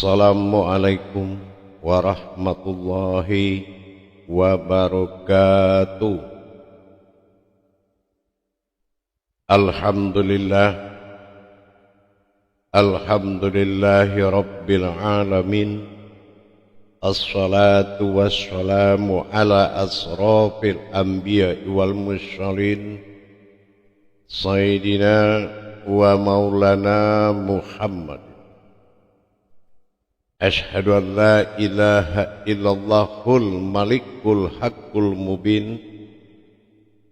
Assalamualaikum warahmatullahi wabarakatuh. Alhamdulillahi rabbil alamin. Assalatu wassalamu ala asrafil anbiya'i wal mursalin Sayyidina wa maulana Muhammad. Ashhadu an la ilaha illallahul malikul haqqul mubin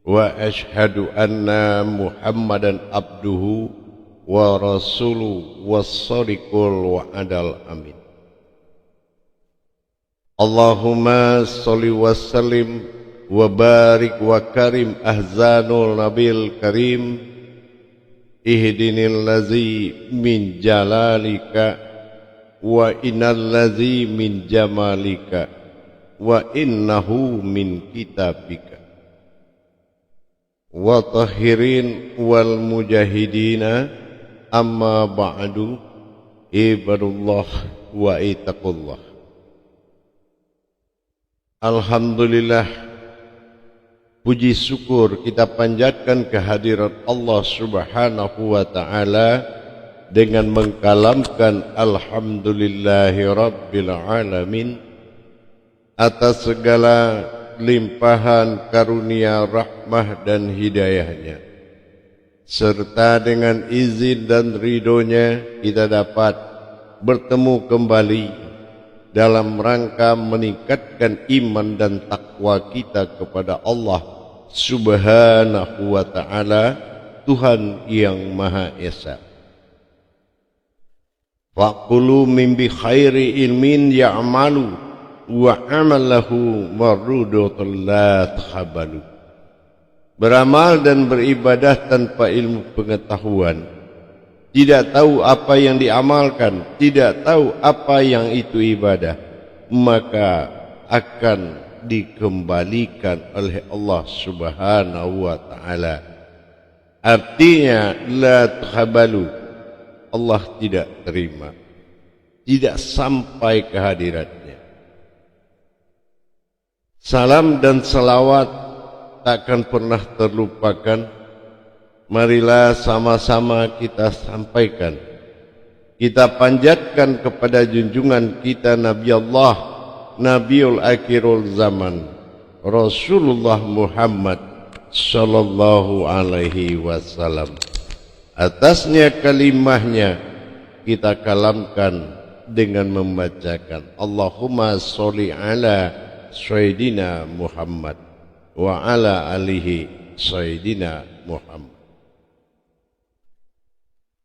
wa ashhadu anna Muhammadan abduhu wa rasuluhu was-sadiqul wa'adal amin. Allahumma salli wa sallim wa barik wa karim ahzanul nabil karim ihdinil ladzi min jalalika wa innal ladzi min jamalika wa innahu min kitabika wa tahirin wal mujahidina amma ba'du ibadullah wa itaqullah. Alhamdulillah, puji syukur kita panjatkan kehadirat Allah Subhanahu wa ta'ala dengan mengkalamkan alhamdulillahi rabbil alamin atas segala limpahan karunia rahmah dan hidayahnya, serta dengan izin dan ridhonya kita dapat bertemu kembali dalam rangka meningkatkan iman dan takwa kita kepada Allah Subhanahu wa ta'ala, Tuhan yang Maha Esa. Faqulu min bi khairi ilmin ya'malu wa amalahu marrudatun la takhabalu. Beramal dan beribadah tanpa ilmu pengetahuan, tidak tahu apa yang diamalkan, tidak tahu apa yang itu ibadah, maka akan dikembalikan oleh Allah Subhanahu wa ta'ala. Artinya la takhabalu, Allah tidak terima, tidak sampai kehadiratnya. Salam dan salawat takkan pernah terlupakan. Marilah sama-sama kita sampaikan, kita panjatkan kepada junjungan kita Nabi Allah, Nabiul Akhirul Zaman, Rasulullah Muhammad sallallahu alaihi wasallam. Atasnya kalimahnya kita kalamkan dengan membacakan Allahumma sholli ala Sayyidina Muhammad wa ala alihi Sayyidina Muhammad.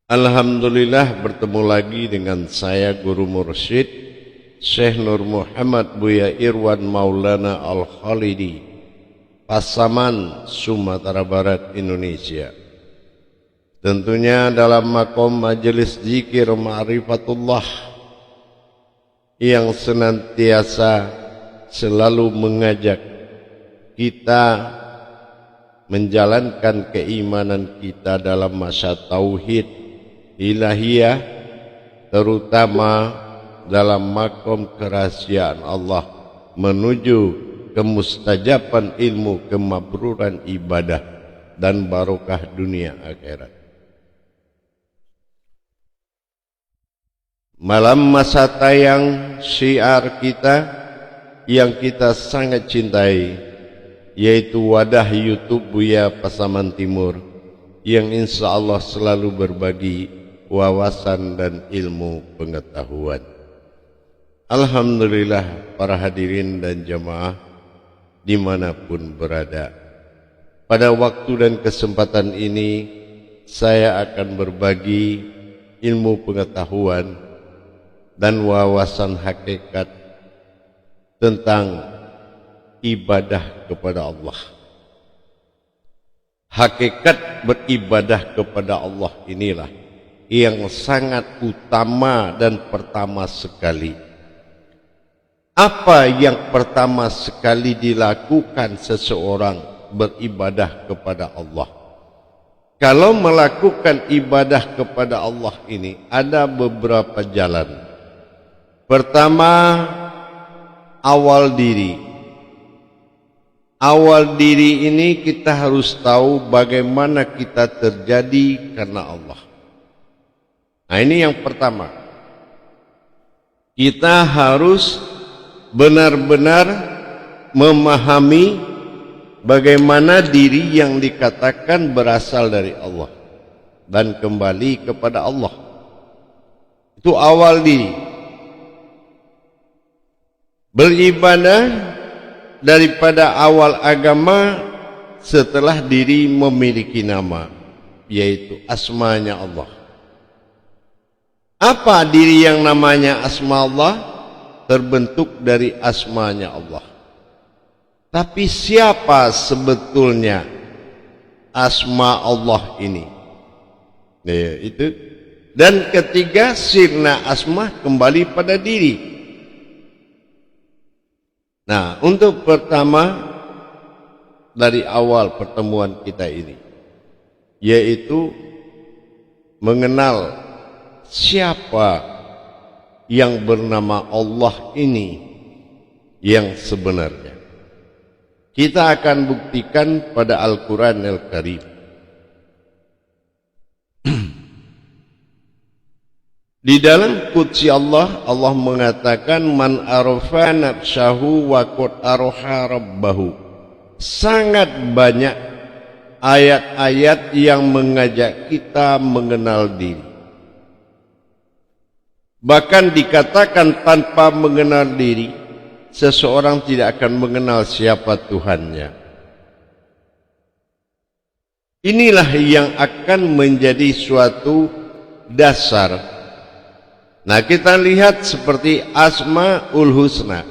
Alhamdulillah, bertemu lagi dengan saya Guru Mursyid Syekh Nur Muhammad Buya Irwan Maulana Al-Khalidi, Pasaman, Sumatera Barat, Indonesia. Tentunya dalam makom majelis zikir ma'rifatullah yang senantiasa selalu mengajak kita menjalankan keimanan kita dalam masa tauhid ilahiyah, terutama dalam makom kerahasiaan Allah menuju kemustajaban ilmu, kemabruran ibadah dan barokah dunia akhirat. Malam masa tayang syiar kita yang kita sangat cintai, yaitu wadah YouTube Buya Pasaman Timur, yang insya Allah selalu berbagi wawasan dan ilmu pengetahuan. Alhamdulillah, para hadirin dan jamaah dimanapun berada, pada waktu dan kesempatan ini saya akan berbagi ilmu pengetahuan dan wawasan hakikat tentang ibadah kepada Allah. Hakikat beribadah kepada Allah inilah yang sangat utama dan pertama sekali. Apa yang pertama sekali dilakukan seseorang beribadah kepada Allah? Kalau melakukan ibadah kepada Allah ini ada beberapa jalan. Pertama, awal diri. Awal diri ini kita harus tahu bagaimana kita terjadi karena Allah. Nah, ini yang pertama. Kita harus benar-benar memahami bagaimana diri yang dikatakan berasal dari Allah dan kembali kepada Allah. Itu awal diri. Beribadah daripada awal agama setelah diri memiliki nama, yaitu asmanya Allah. Apa diri yang namanya asma Allah? Terbentuk dari asmanya Allah. Tapi siapa sebetulnya asma Allah ini? Ya, itu. Dan ketiga, sirna asma kembali pada diri. Nah, untuk pertama dari awal pertemuan kita ini, yaitu mengenal siapa yang bernama Allah ini yang sebenarnya. Kita akan buktikan pada Al-Quran Al-Karim. Di dalam qudsi Allah, Allah mengatakan man arafa nafsahu wa qad araha rabbahu. Sangat banyak ayat-ayat yang mengajak kita mengenal diri. Bahkan dikatakan tanpa mengenal diri, seseorang tidak akan mengenal siapa Tuhannya. Inilah yang akan menjadi suatu dasar. Nah, kita lihat seperti Asmaul Husna.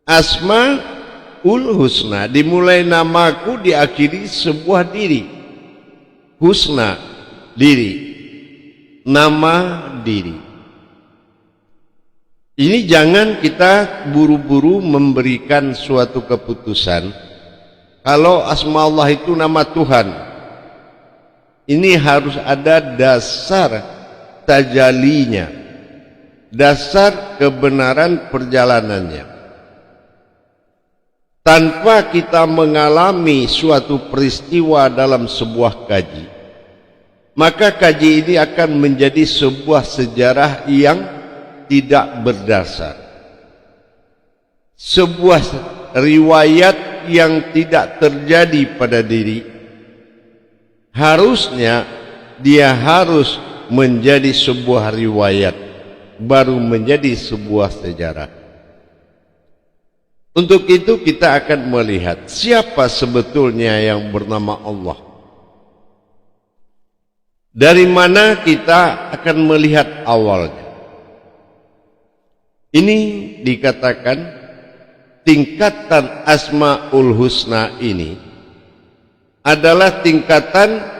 Asmaul Husna dimulai namaku, diakhiri sebuah diri. Husna, diri. Nama diri. Ini jangan kita buru-buru memberikan suatu keputusan kalau asma Allah itu nama Tuhan. Ini harus ada dasar tajalinya, dasar kebenaran perjalanannya. Tanpa kita mengalami suatu peristiwa dalam sebuah kaji, maka kaji ini akan menjadi sebuah sejarah yang tidak berdasar, sebuah riwayat yang tidak terjadi pada diri. Harusnya dia harus menjadi sebuah riwayat, baru menjadi sebuah sejarah. Untuk itu kita akan melihat siapa sebetulnya yang bernama Allah. Dari mana kita akan melihat awalnya. Ini dikatakan tingkatan Asmaul Husna ini adalah tingkatan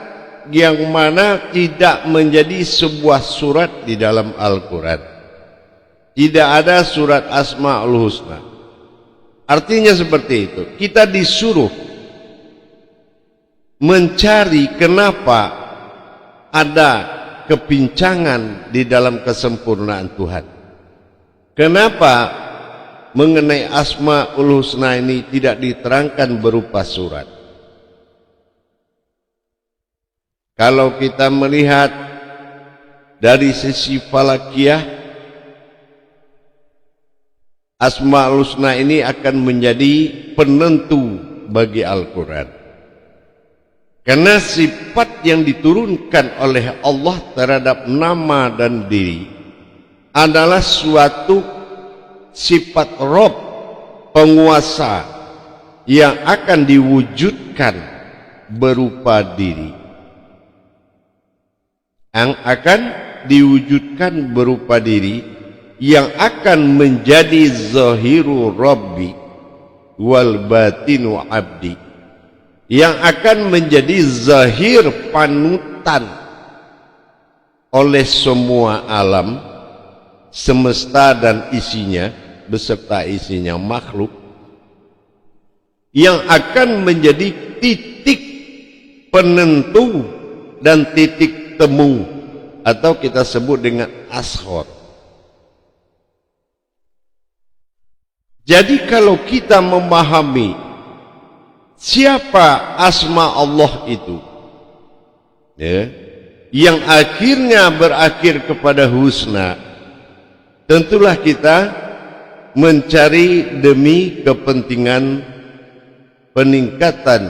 yang mana tidak menjadi sebuah surat di dalam Al-Quran. Tidak ada surat Asmaul Husna. Artinya seperti itu. Kita disuruh mencari kenapa ada kepincangan di dalam kesempurnaan Tuhan. Kenapa mengenai Asmaul Husna ini tidak diterangkan berupa surat. Kalau kita melihat dari sisi falakiyah, Asmaul Husna ini akan menjadi penentu bagi Al-Quran. Karena sifat yang diturunkan oleh Allah terhadap nama dan diri adalah suatu sifat Rob, penguasa yang akan diwujudkan berupa diri. Yang akan diwujudkan berupa diri, yang akan menjadi zahiru Rabbi wal batinu abdi, yang akan menjadi zahir panutan oleh semua alam semesta dan isinya beserta isinya makhluk, yang akan menjadi titik penentu dan titik temu atau kita sebut dengan ashor. Jadi kalau kita memahami siapa asma Allah itu, ya, yang akhirnya berakhir kepada husna, tentulah kita mencari demi kepentingan peningkatan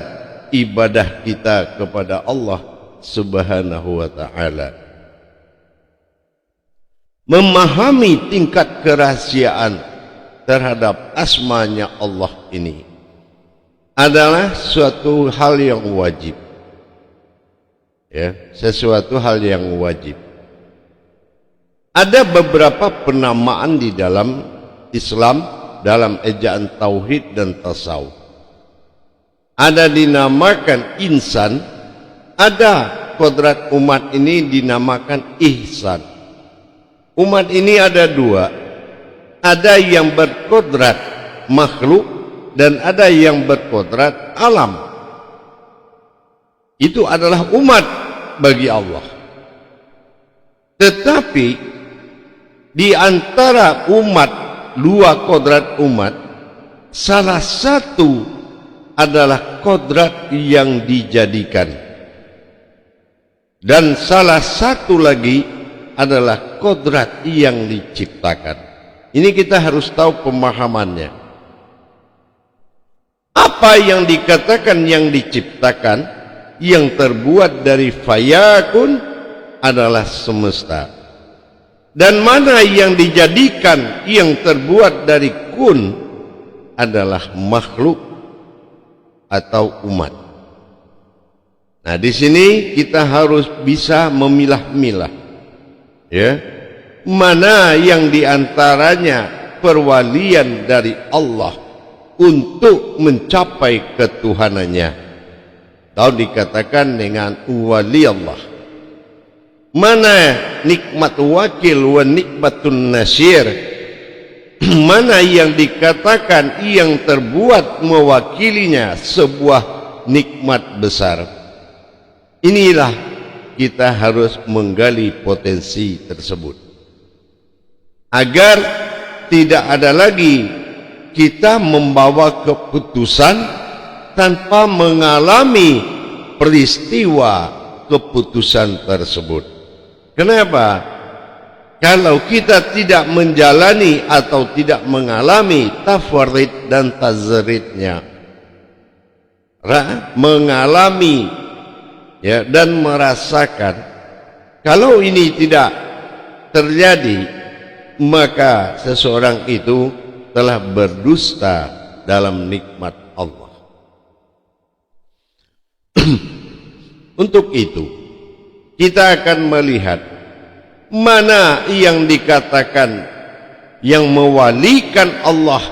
ibadah kita kepada Allah Subhanahu wa ta'ala. Memahami tingkat kerahasiaan terhadap asmanya Allah ini adalah suatu hal yang wajib, ya, sesuatu hal yang wajib. Ada beberapa penamaan di dalam Islam dalam ejaan tauhid dan tasawuf. Ada dinamakan insan, ada kodrat umat ini dinamakan ihsan. Umat ini ada dua, ada yang berkodrat makhluk dan ada yang berkodrat alam. Itu adalah umat bagi Allah. Tetapi di antara umat, dua kodrat umat, salah satu adalah kodrat yang dijadikan, dan salah satu lagi adalah kodrat yang diciptakan. Ini kita harus tahu pemahamannya. Apa yang dikatakan yang diciptakan, yang terbuat dari fayakun, adalah semesta. Dan mana yang dijadikan, yang terbuat dari kun, adalah makhluk atau umat. Nah, di sini kita harus bisa memilah-milah, ya, mana yang diantaranya perwalian dari Allah untuk mencapai ketuhanannya, atau dikatakan dengan wali Allah. Mana nikmat wakil wa nikmatun nasir, mana yang dikatakan yang terbuat mewakilinya sebuah nikmat besar. Inilah kita harus menggali potensi tersebut, agar tidak ada lagi kita membawa keputusan tanpa mengalami peristiwa keputusan tersebut. Kenapa? Kalau kita tidak menjalani atau tidak mengalami tafarid dan tazridnya, mengalami, ya, dan merasakan, kalau ini tidak terjadi, maka seseorang itu telah berdusta dalam nikmat Allah. Untuk itu kita akan melihat mana yang dikatakan yang mewalikan Allah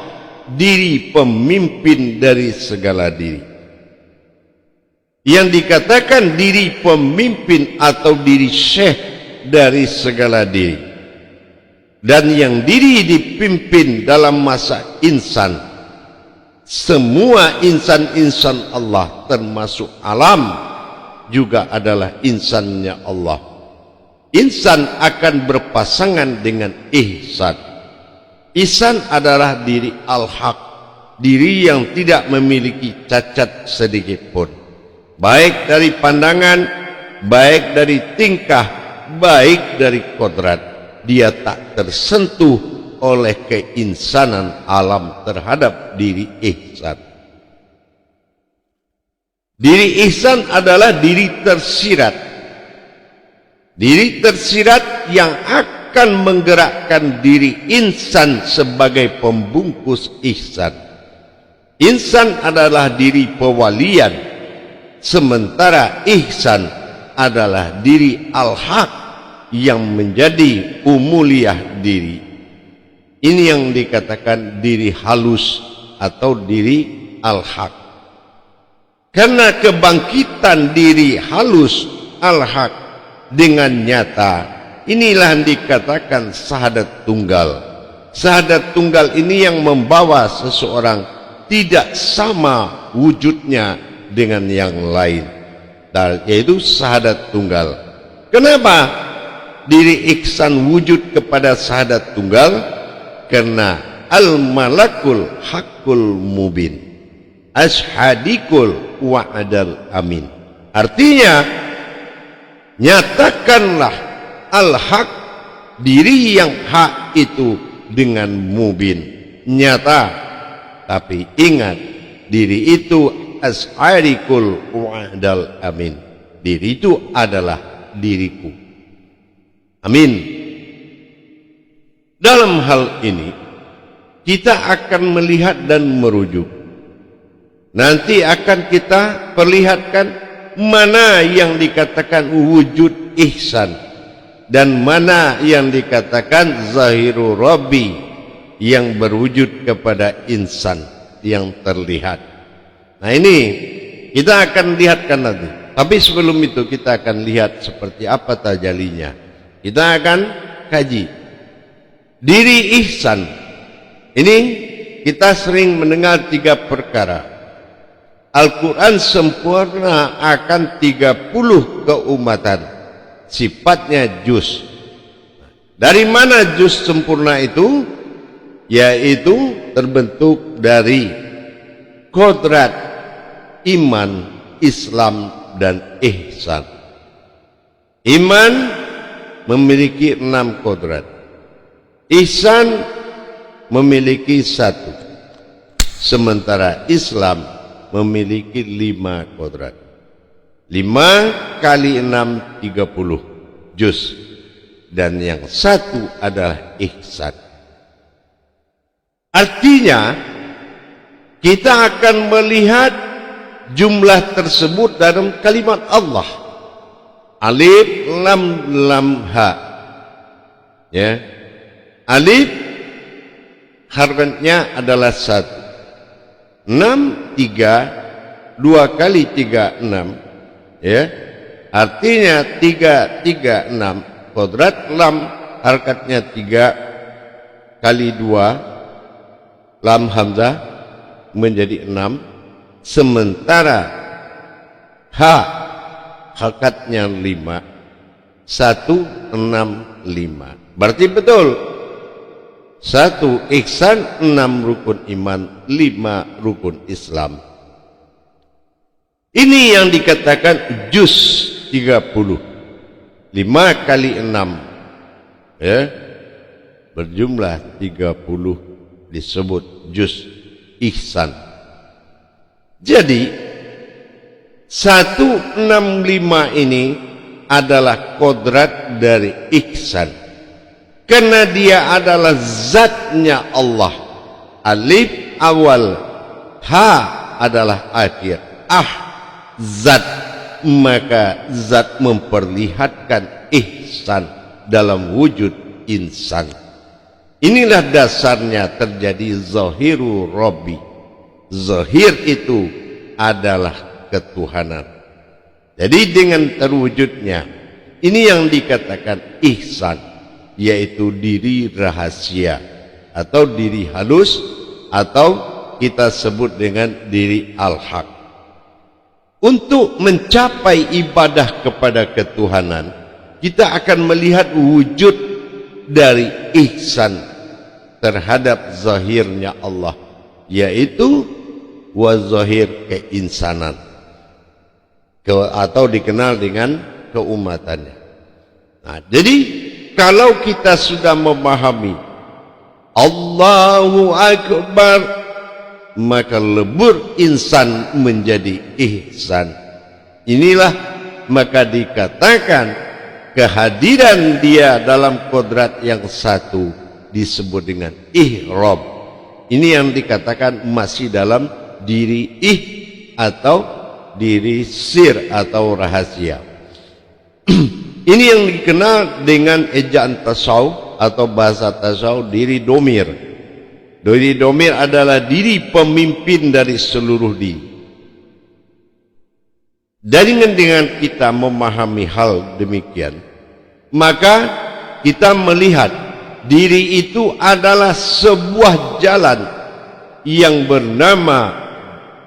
diri pemimpin dari segala diri, yang dikatakan diri pemimpin atau diri syekh dari segala diri, dan yang diri dipimpin dalam masa insan. Semua insan-insan Allah termasuk alam juga adalah insannya Allah. Insan akan berpasangan dengan ihsan. Ihsan adalah diri al-haq, diri yang tidak memiliki cacat sedikit pun, baik dari pandangan, baik dari tingkah, baik dari kodrat. Dia tak tersentuh oleh keinsanan alam terhadap diri ihsan. Diri ihsan adalah diri tersirat. Diri tersirat yang akan menggerakkan diri insan sebagai pembungkus ihsan. Insan adalah diri pewalian, sementara ihsan adalah diri al-haq yang menjadi umuliah diri. Ini yang dikatakan diri halus atau diri al-haq. Karena kebangkitan diri halus al-haq dengan nyata, inilah yang dikatakan syahadat tunggal. Syahadat tunggal ini yang membawa seseorang tidak sama wujudnya dengan yang lain, yaitu syahadat tunggal. Kenapa diri ihsan wujud kepada syahadat tunggal? Karena al-malakul haqqul mubin ashadikul wa'adal amin. Artinya, nyatakanlah al-haq, diri yang hak itu dengan mubin, nyata. Tapi ingat, diri itu ashadikul wa'adal amin. Diri itu adalah diriku. Amin. Dalam hal ini kita akan melihat dan merujuk. Nanti akan kita perlihatkan mana yang dikatakan wujud ihsan dan mana yang dikatakan zahiru rabbi, yang berwujud kepada insan yang terlihat. Nah, ini kita akan lihatkan nanti. Tapi sebelum itu kita akan lihat seperti apa tajalinya. Kita akan kaji diri ihsan. Ini kita sering mendengar 3 perkara. Al-Quran sempurna akan 30 keumatan. Sifatnya juz. Dari mana juz sempurna itu? Yaitu terbentuk dari kodrat iman, Islam, dan ihsan. Iman memiliki 6 kodrat. Ihsan memiliki 1. Sementara Islam memiliki 5 kodrat. 5 kali 6 30 juz. Dan yang 1 adalah ihsan. Artinya kita akan melihat jumlah tersebut dalam kalimat Allah. Alif lam lam ha. Ya. Alif harfnya adalah 1. 6 3 2 kali 3 6. Ya. Artinya 3 3 6. Kodrat lam harkatnya 3 kali 2 lam hamzah menjadi 6. Sementara ha hakatnya 5. 1 6 5. Berarti betul. 1 ihsan, 6 rukun iman, 5 rukun Islam. Ini yang dikatakan juz 30. 5 kali 6 ya, berjumlah 30 disebut juz ihsan. Jadi 165 ini adalah kodrat dari ihsan, karena dia adalah zatnya Allah. Alif awal, ha adalah akhir, zat, maka zat memperlihatkan ihsan dalam wujud insan. Inilah dasarnya terjadi zahiru rabbi. Zahir itu adalah ketuhanan. Jadi dengan terwujudnya, ini yang dikatakan ihsan, yaitu diri rahasia atau diri halus, atau kita sebut dengan diri al-haq. Untuk mencapai ibadah kepada ketuhanan, kita akan melihat wujud dari ihsan terhadap zahirnya Allah, yaitu wazahir keinsanan, atau dikenal dengan keumatannya. Nah, jadi kalau kita sudah memahami Allahu Akbar, maka lebur insan menjadi ihsan. Inilah maka dikatakan kehadiran dia dalam kodrat yang 1 disebut dengan ihram. Ini yang dikatakan masih dalam diri atau diri sir atau rahasia. Ini yang dikenal dengan ejaan tasawuf atau bahasa tasawuf diri domir. Diri domir adalah diri pemimpin dari seluruh diri. Dengan kita memahami hal demikian, maka kita melihat diri itu adalah sebuah jalan yang bernama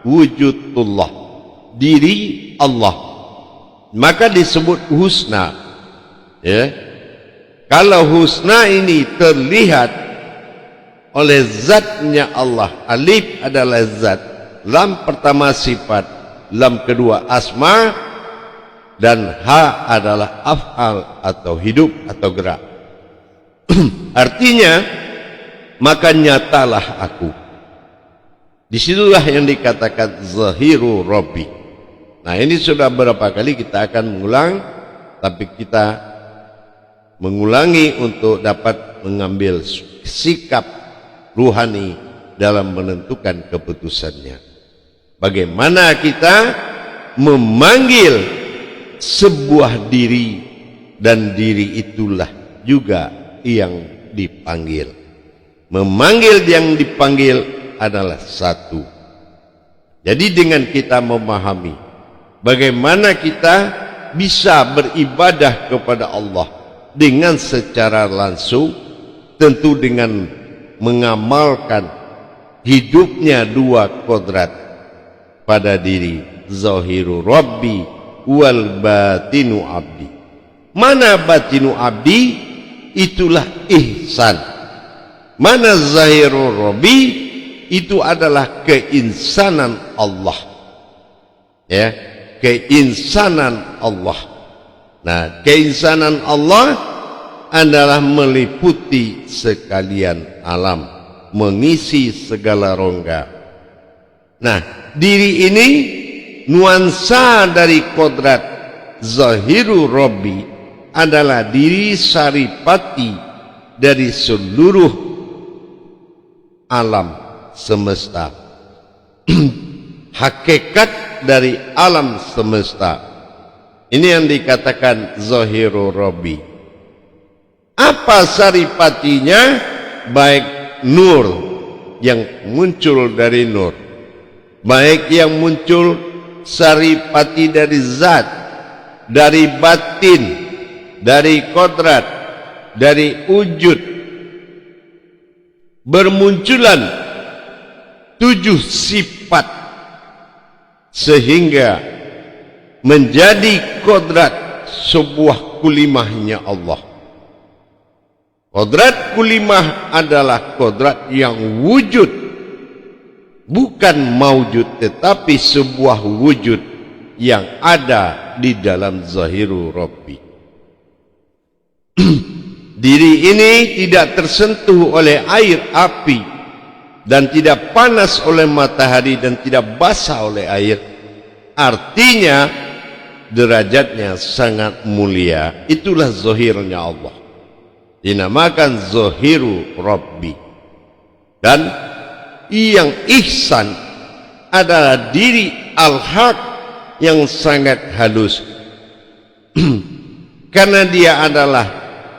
wujudullah, diri Allah, maka disebut husna. Ya, kalau husna ini terlihat oleh zatnya Allah. Alif adalah zat, lam pertama sifat, lam kedua asma, dan ha adalah af'al atau hidup atau gerak. Artinya, maka nyatalah aku. Disitulah yang dikatakan zahiru Rabbi. Nah, ini sudah berapa kali kita akan mengulang, tapi kita mengulangi untuk dapat mengambil sikap ruhani dalam menentukan keputusannya. Bagaimana kita memanggil sebuah diri, dan diri itulah juga yang dipanggil. Memanggil yang dipanggil adalah satu. Jadi dengan kita memahami bagaimana kita bisa beribadah kepada Allah dengan secara langsung, tentu dengan mengamalkan hidupnya dua kodrat pada diri, zahiru Rabbi wal batinu abdi. Mana batinu abdi? Itulah ihsan. Mana zahiru Rabbi? Itu adalah keinsanan Allah. Ya, keinsanan Allah. Nah, keinsanan Allah adalah meliputi sekalian alam, mengisi segala rongga. Nah, diri ini nuansa dari kodrat zahiru Rabbi adalah diri saripati dari seluruh alam semesta. Hakikat dari alam semesta. Ini yang dikatakan zahiru Rabbi. Apa saripatinya? Baik nur yang muncul dari nur, baik yang muncul saripati dari zat, dari batin, dari kodrat, dari wujud, bermunculan 7 sifat sehingga menjadi kodrat sebuah kulimahnya Allah. Kodrat kulimah adalah kodrat yang wujud, bukan maujud, tetapi sebuah wujud yang ada di dalam zahiru Rabbi. Diri ini tidak tersentuh oleh air, api, dan tidak panas oleh matahari, dan tidak basah oleh air. Artinya derajatnya sangat mulia. Itulah zahirnya Allah, dinamakan zahiru Rabbi. Dan yang ihsan adalah diri al-haq yang sangat halus. Karena dia adalah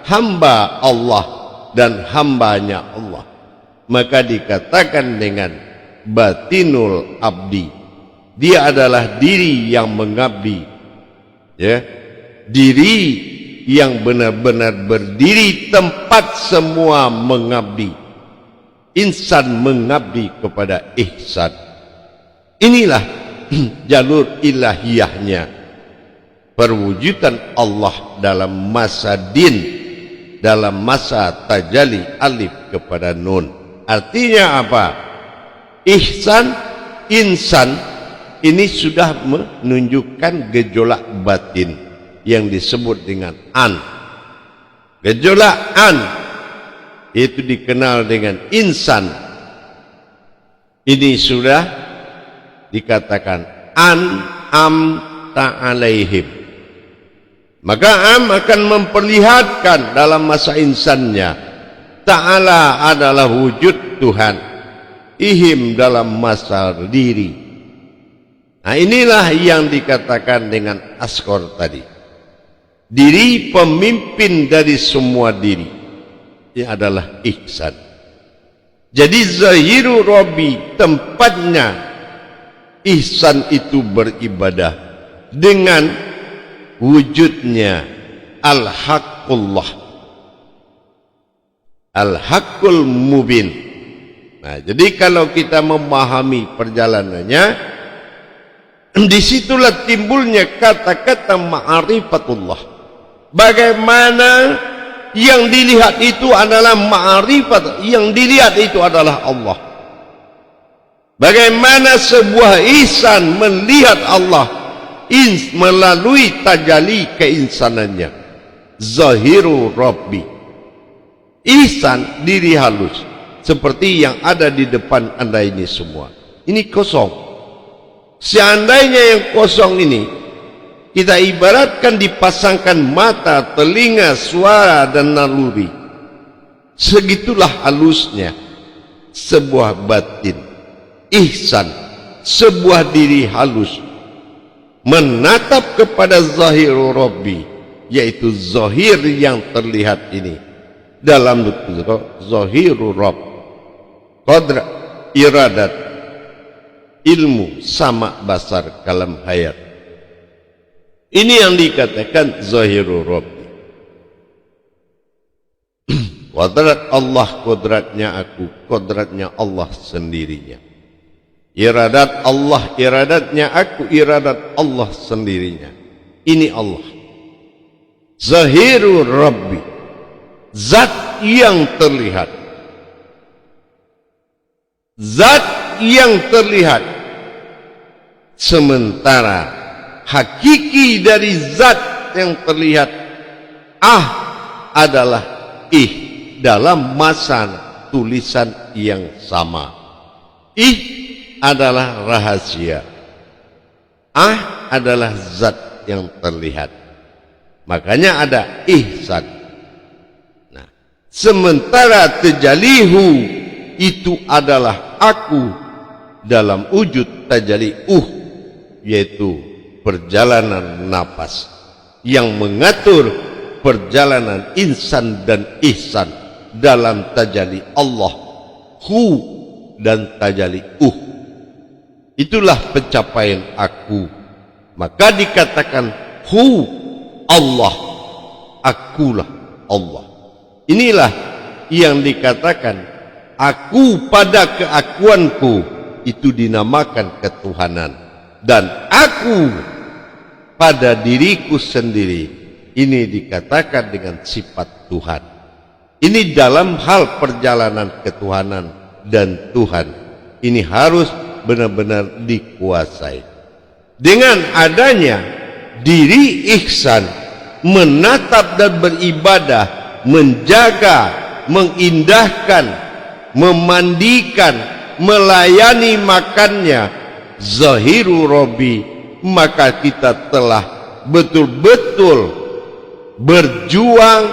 hamba Allah dan hambanya Allah, maka dikatakan dengan batinul abdi. Dia adalah diri yang mengabdi, ya, diri yang benar-benar berdiri tempat semua mengabdi. Insan mengabdi kepada ihsan. Inilah jalur ilahiyahnya, perwujudan Allah dalam masa din, dalam masa tajalli alif kepada nun. Artinya apa? Ihsan, insan ini sudah menunjukkan gejolak batin yang disebut dengan an. Gejolak an itu dikenal dengan insan. Ini sudah dikatakan an am ta'alaihim. Maka am akan memperlihatkan dalam masa insannya. Ta'ala adalah wujud Tuhan. Ihim dalam masa diri. Nah, inilah yang dikatakan dengan askor tadi. Diri pemimpin dari semua diri. Ini adalah ihsan. Jadi zahiru Rabbi tempatnya ihsan itu beribadah dengan wujudnya al-haqqullah, al-haqqul mubin. Nah, jadi kalau kita memahami perjalanannya, disitulah timbulnya kata-kata ma'rifatullah. Bagaimana yang dilihat itu adalah ma'rifat, yang dilihat itu adalah Allah. Bagaimana sebuah ihsan melihat Allah melalui tajalli keinsanannya, zahiru Rabbi. Ihsan diri halus seperti yang ada di depan Anda ini semua. Ini kosong. Seandainya yang kosong ini kita ibaratkan dipasangkan mata, telinga, suara dan naluri, segitulah halusnya sebuah batin. Ihsan, sebuah diri halus menatap kepada zahiru Rabbi, yaitu zahir yang terlihat ini dalam zahiru Rabb, qadra, iradat, ilmu, sama, basar, kalam, hayat. Ini yang dikatakan zahiru Rabbi. Kodrat Allah, kodratnya aku, kodratnya Allah sendirinya. Iradat Allah, iradatnya aku, iradat Allah sendirinya. Ini Allah. Zahiru Rabbi, zat yang terlihat. Zat yang terlihat. Sementara hakiki dari zat yang terlihat adalah dalam masa tulisan yang sama. Adalah rahasia, adalah zat yang terlihat. Makanya ada ihsan. Nah, sementara tajalihu itu adalah aku dalam wujud tajalli yaitu perjalanan napas yang mengatur perjalanan insan dan ihsan dalam tajalli Allah dan tajalli itulah pencapaian aku. Maka dikatakan Allah, akulah Allah. Inilah yang dikatakan aku pada keakuanku, itu dinamakan ketuhanan. Dan aku pada diriku sendiri, ini dikatakan dengan sifat Tuhan. Ini dalam hal perjalanan ketuhanan dan Tuhan. Ini harus benar-benar dikuasai. Dengan adanya diri ihsan, menatap dan beribadah, menjaga, mengindahkan, memandikan, melayani makannya zahiru Rabbi, maka kita telah betul-betul berjuang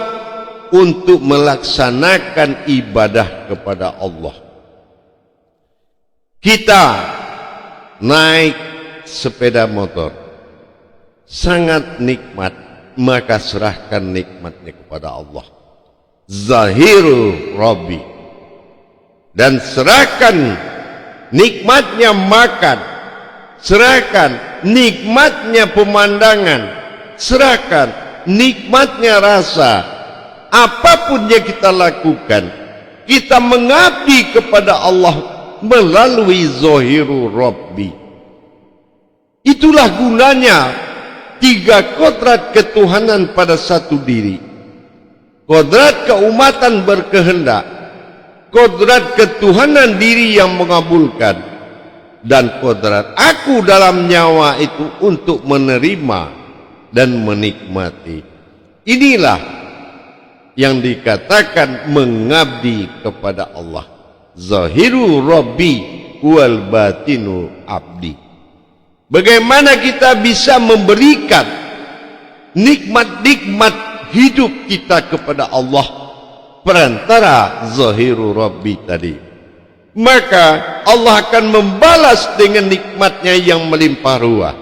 untuk melaksanakan ibadah kepada Allah. Kita naik sepeda motor sangat nikmat, maka serahkan nikmatnya kepada Allah, zahiru Rabbi. Dan serahkan nikmatnya makan, serahkan nikmatnya pemandangan, serahkan nikmatnya rasa. Apapun yang kita lakukan, kita mengabdi kepada Allah melalui zahiru Rabbi. Itulah gunanya tiga kodrat ketuhanan pada satu diri. Kodrat keumatan berkehendak, kodrat ketuhanan diri yang mengabulkan, dan kodrat aku dalam nyawa itu untuk menerima dan menikmati. Inilah yang dikatakan mengabdi kepada Allah. Zahiru Rabbi wal batinu abdi. Bagaimana kita bisa memberikan nikmat-nikmat hidup kita kepada Allah perantara zahiru Rabbi tadi? Maka Allah akan membalas dengan nikmatnya yang melimpah ruah.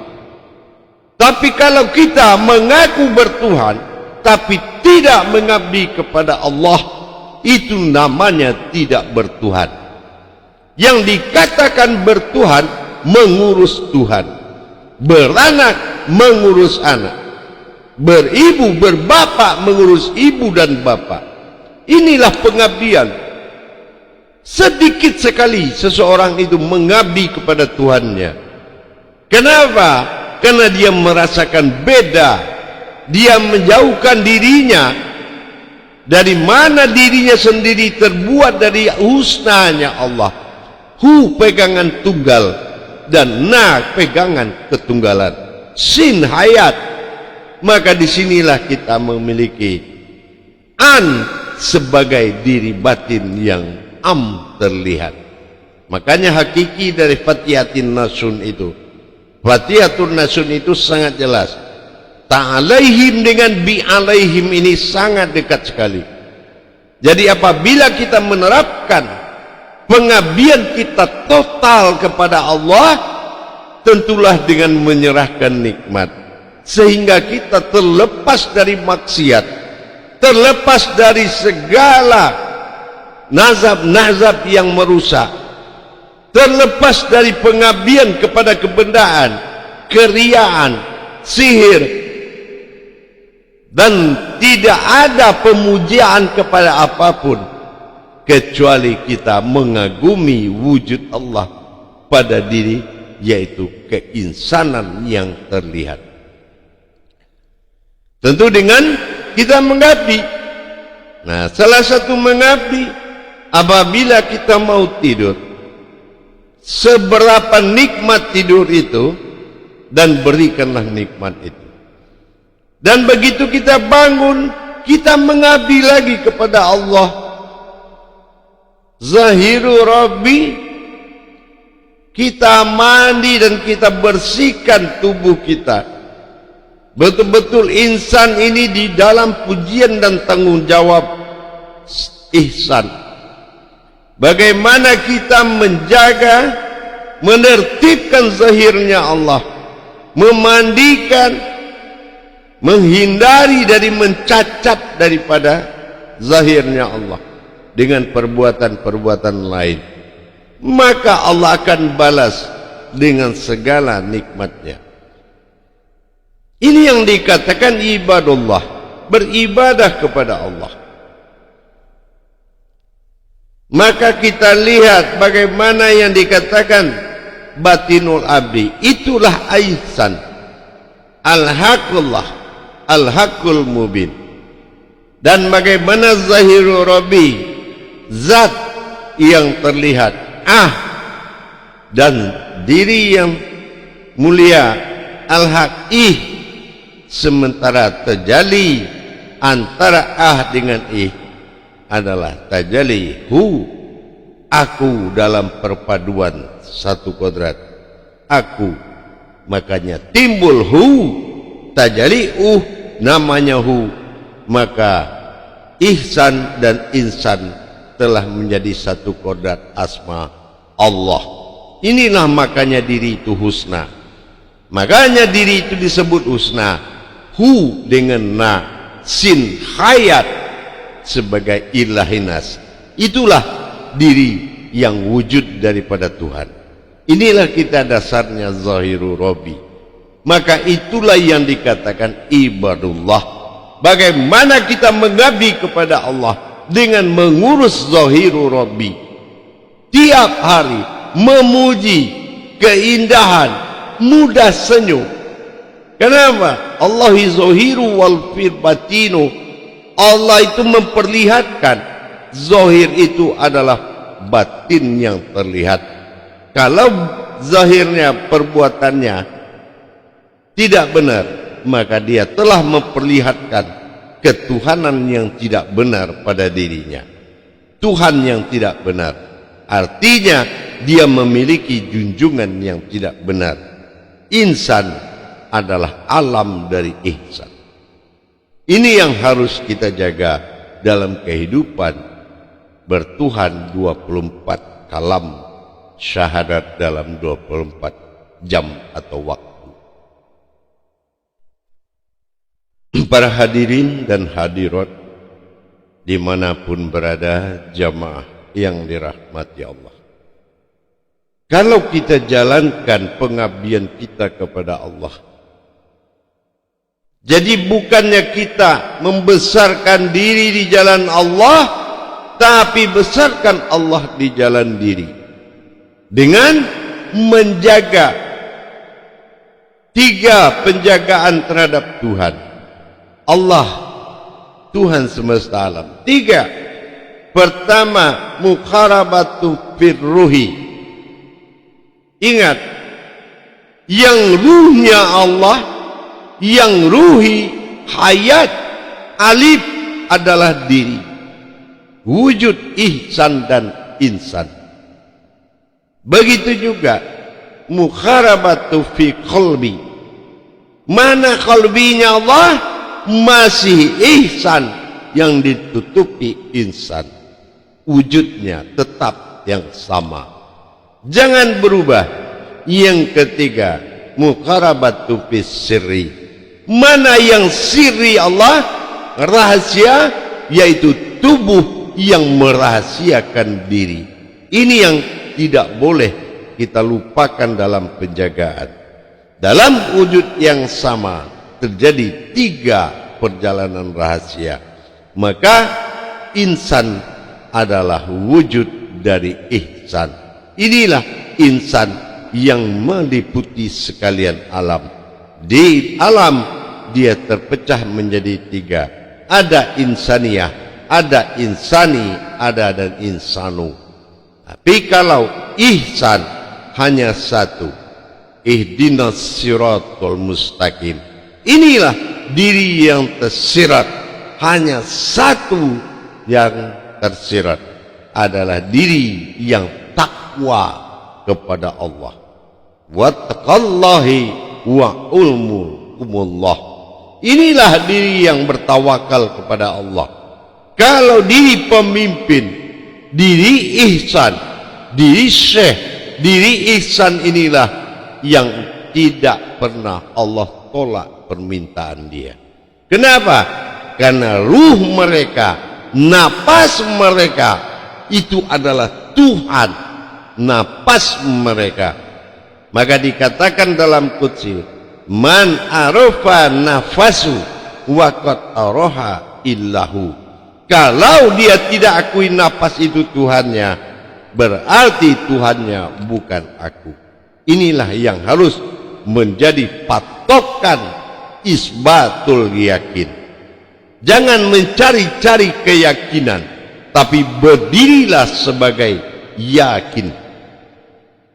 Tapi kalau kita mengaku bertuhan tapi tidak mengabdi kepada Allah, itu namanya tidak bertuhan. Yang dikatakan bertuhan, mengurus Tuhan, beranak mengurus anak, beribu berbapak mengurus ibu dan bapak. Inilah pengabdian. Sedikit sekali seseorang itu mengabdi kepada Tuhannya. Kenapa? Karena dia merasakan beda. Dia menjauhkan dirinya dari mana dirinya sendiri terbuat dari husnanya Allah. Hu pegangan tunggal dan na pegangan ketunggalan, sin hayat. Maka disinilah kita memiliki an sebagai diri batin yang terlihat. Makanya hakiki dari Fatihatin Nasun itu, Fatihatun Nasun itu sangat jelas. Ta'alaihim dengan bi'alaihim ini sangat dekat sekali. Jadi apabila kita menerapkan pengabdian kita total kepada Allah, tentulah dengan menyerahkan nikmat, sehingga kita terlepas dari maksiat, terlepas dari segala nazab-nazab yang merusak, terlepas dari pengabdian kepada kebendaan, keriaan, sihir, dan tidak ada pemujaan kepada apapun kecuali kita mengagumi wujud Allah pada diri, yaitu keinsanan yang terlihat. Tentu dengan kita mengabdi. Nah, salah satu mengabdi, apabila kita mau tidur, seberapa nikmat tidur itu, dan berikanlah nikmat itu. Dan begitu kita bangun, kita mengabdi lagi kepada Allah. Zahiru Rabbi, kita mandi dan kita bersihkan tubuh kita. Betul-betul insan ini di dalam pujian dan tanggung jawab ihsan. Bagaimana kita menjaga, menertibkan zahirnya Allah, memandikan, menghindari dari mencacat daripada zahirnya Allah dengan perbuatan-perbuatan lain, maka Allah akan balas dengan segala nikmatnya. Ini yang dikatakan ibadullah, beribadah kepada Allah. Maka kita lihat bagaimana yang dikatakan batinul abdi, itulah ihsan, al-haqullah, al-haqul mubin. Dan bagaimana zahiru Rabbi, zat yang terlihat, dan diri yang mulia, al-haq, sementara tajalli antara dengan adalah tajalli hu, aku dalam perpaduan satu kodrat, aku. Makanya timbul hu, tajalli namanya hu. Maka ihsan dan insan telah menjadi satu kodrat asma Allah. Inilah makanya diri itu husna. Makanya diri itu disebut husna. Hu dengan na, sin hayat sebagai ilahinas. Itulah diri yang wujud daripada Tuhan. Inilah kita dasarnya zahiru Rabbi. Maka itulah yang dikatakan ibadullah. Bagaimana kita mengabdi kepada Allah dengan mengurus zahiru Rabbi. Tiap hari memuji keindahan, mudah senyum. Kenapa? Allah zahiru wal batinu. Allah itu memperlihatkan, zahir itu adalah batin yang terlihat. Kalau zahirnya, perbuatannya tidak benar, maka dia telah memperlihatkan ketuhanan yang tidak benar pada dirinya. Tuhan yang tidak benar, artinya dia memiliki junjungan yang tidak benar. Insan adalah alam dari ihsan. Ini yang harus kita jaga dalam kehidupan bertuhan 24 kalam syahadat dalam 24 jam atau waktu. Para hadirin dan hadirat dimanapun berada, jamaah yang dirahmati Allah, kalau kita jalankan pengabdian kita kepada Allah, jadi bukannya kita membesarkan diri di jalan Allah, tapi besarkan Allah di jalan diri dengan menjaga 3 penjagaan terhadap Tuhan. Allah Tuhan semesta alam. 3. Pertama, mukharabatu firruhi. Ingat, yang ruhnya Allah, yang ruhi, hayat, alif adalah diri. Wujud ihsan dan insan. Begitu juga mukharabatu fi qalbi. Mana qalbinya Allah? Masih ihsan yang ditutupi insan. Wujudnya tetap yang sama, jangan berubah. Yang ketiga, mukharabatu fi sirri. Mana yang sirri Allah, rahasia, yaitu tubuh yang merahasiakan diri. Ini yang tidak boleh kita lupakan dalam penjagaan. Dalam wujud yang sama terjadi 3 perjalanan rahasia. Maka insan adalah wujud dari ihsan. Inilah insan yang meliputi sekalian alam. Di alam dia terpecah menjadi 3. Ada insaniyah, ada insani, ada dan insanu. Tapi kalau ihsan hanya 1. Ihdinas siratal mustaqim. Inilah diri yang tersirat. Hanya 1 yang tersirat adalah diri yang takwa kepada Allah. Wattaqallahi wa'ulmukumullah. Inilah diri yang bertawakal kepada Allah. Kalau diri pemimpin, diri ihsan, diri syekh, diri ihsan inilah yang tidak pernah Allah tolak permintaan dia. Kenapa? Karena ruh mereka, napas mereka itu adalah Tuhan, napas mereka. Maka dikatakan dalam qudsi, man arafa nafasu waqad araha illahu. Kalau dia tidak akui napas itu Tuhannya, berarti Tuhannya bukan aku. Inilah yang harus menjadi patokan isbatul yakin. Jangan mencari-cari keyakinan, tapi berdirilah sebagai yakin.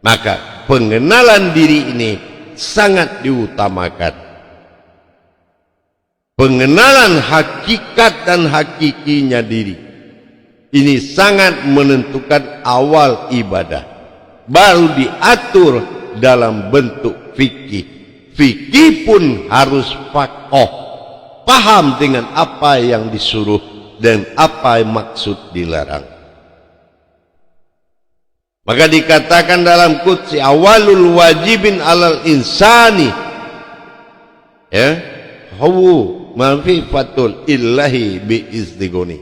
Maka pengenalan diri ini sangat diutamakan. Pengenalan hakikat dan hakikinya diri ini sangat menentukan awal ibadah. Baru diatur dalam bentuk fikih. Fikih pun harus faqih, paham dengan apa yang disuruh dan apa yang maksud dilarang. Maka dikatakan dalam qudsi, awalul wajibin alal insani, ya, hawu mafifatul illahi biizdigoni.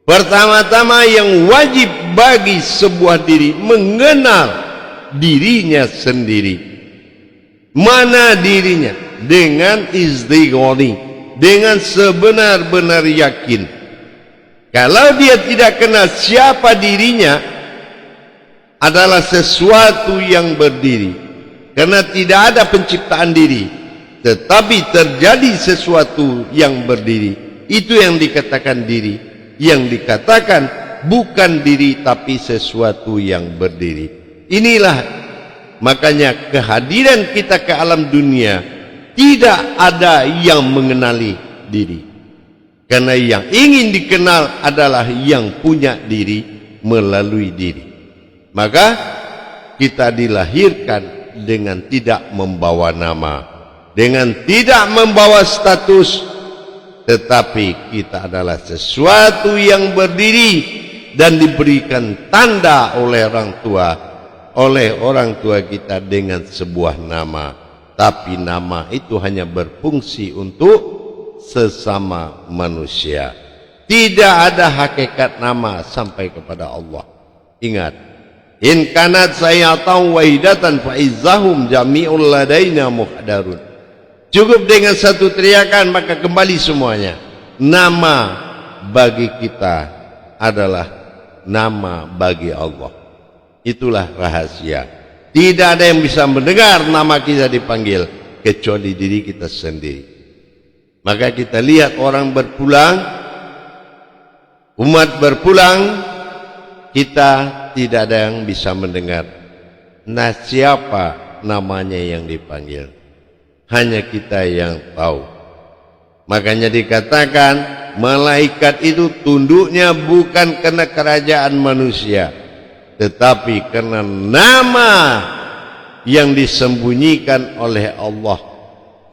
Pertama-tama yang wajib bagi sebuah diri mengenal dirinya sendiri. Mana dirinya? Dengan izdigoni, dengan sebenar-benar yakin. Kalau dia tidak kenal siapa dirinya, adalah sesuatu yang berdiri. Karena tidak ada penciptaan diri, tetapi terjadi sesuatu yang berdiri. Itu yang dikatakan diri. Yang dikatakan bukan diri tapi sesuatu yang berdiri. Inilah makanya kehadiran kita ke alam dunia tidak ada yang mengenali diri. Karena yang ingin dikenal adalah yang punya diri melalui diri. Maka kita dilahirkan dengan tidak membawa nama, dengan tidak membawa status, tetapi kita adalah sesuatu yang berdiri dan diberikan tanda oleh orang tua kita dengan sebuah nama. Tapi nama itu hanya berfungsi untuk sesama manusia. Tidak ada hakikat nama sampai kepada Allah. Ingat, in kanat sayatan wahidatan fa izzahum jami'ul ladaina muhdarun. Cukup dengan satu teriakan maka kembali semuanya. Nama bagi kita adalah nama bagi Allah. Itulah rahasia. Tidak ada yang bisa mendengar nama kita dipanggil kecuali diri kita sendiri. Maka kita lihat orang berpulang, umat berpulang, kita tidak ada yang bisa mendengar. Nah, siapa namanya yang dipanggil? Hanya kita yang tahu. Makanya dikatakan malaikat itu tunduknya bukan karena kerajaan manusia, tetapi karena nama yang disembunyikan oleh Allah,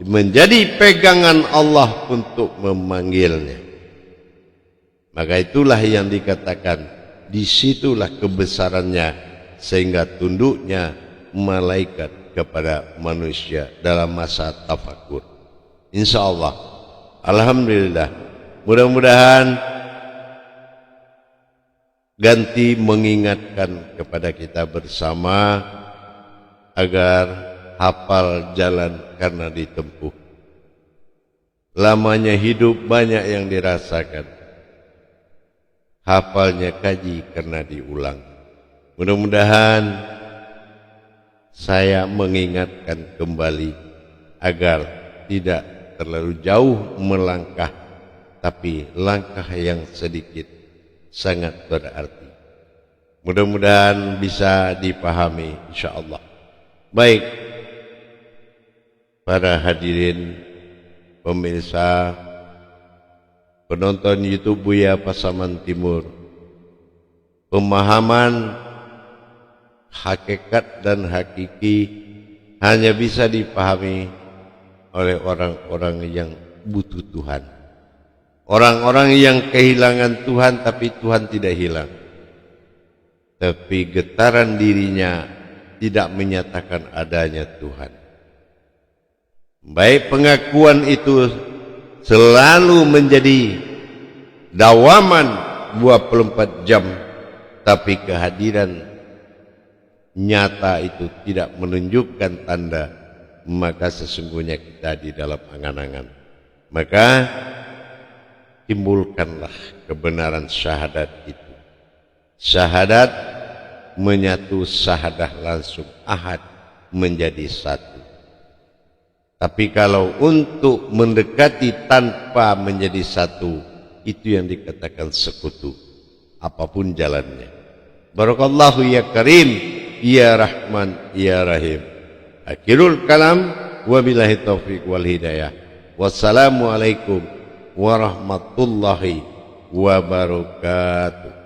menjadi pegangan Allah untuk memanggilnya. Maka itulah yang dikatakan, disitulah kebesarannya, sehingga tunduknya malaikat kepada manusia dalam masa tafakur. Insya Allah, alhamdulillah, mudah-mudahan ganti mengingatkan kepada kita bersama agar hafal jalan karena ditempuh. Lamanya hidup banyak yang dirasakan, hafalnya kaji karena diulang. Mudah-mudahan saya mengingatkan kembali agar tidak terlalu jauh melangkah, tapi langkah yang sedikit sangat berarti. Mudah-mudahan bisa dipahami insyaallah. Baik, para hadirin pemirsa, penonton YouTube Buya Pasaman Timur, pemahaman hakikat dan hakiki hanya bisa dipahami oleh orang-orang yang butuh Tuhan, orang-orang yang kehilangan Tuhan, tapi Tuhan tidak hilang, tapi getaran dirinya tidak menyatakan adanya Tuhan. Baik, pengakuan itu selalu menjadi dawaman 24 jam, tapi kehadiran nyata itu tidak menunjukkan tanda, maka sesungguhnya kita di dalam angan-angan. Maka timbulkanlah kebenaran syahadat itu. Syahadat menyatu, syahadah langsung ahad menjadi satu. Tapi kalau untuk mendekati tanpa menjadi satu, itu yang dikatakan sekutu, apapun jalannya. Barakallahu ya Karim, ya Rahman, ya Rahim. Akhirul kalam, wabillahi taufiq wal hidayah. Wassalamualaikum warahmatullahi wabarakatuh.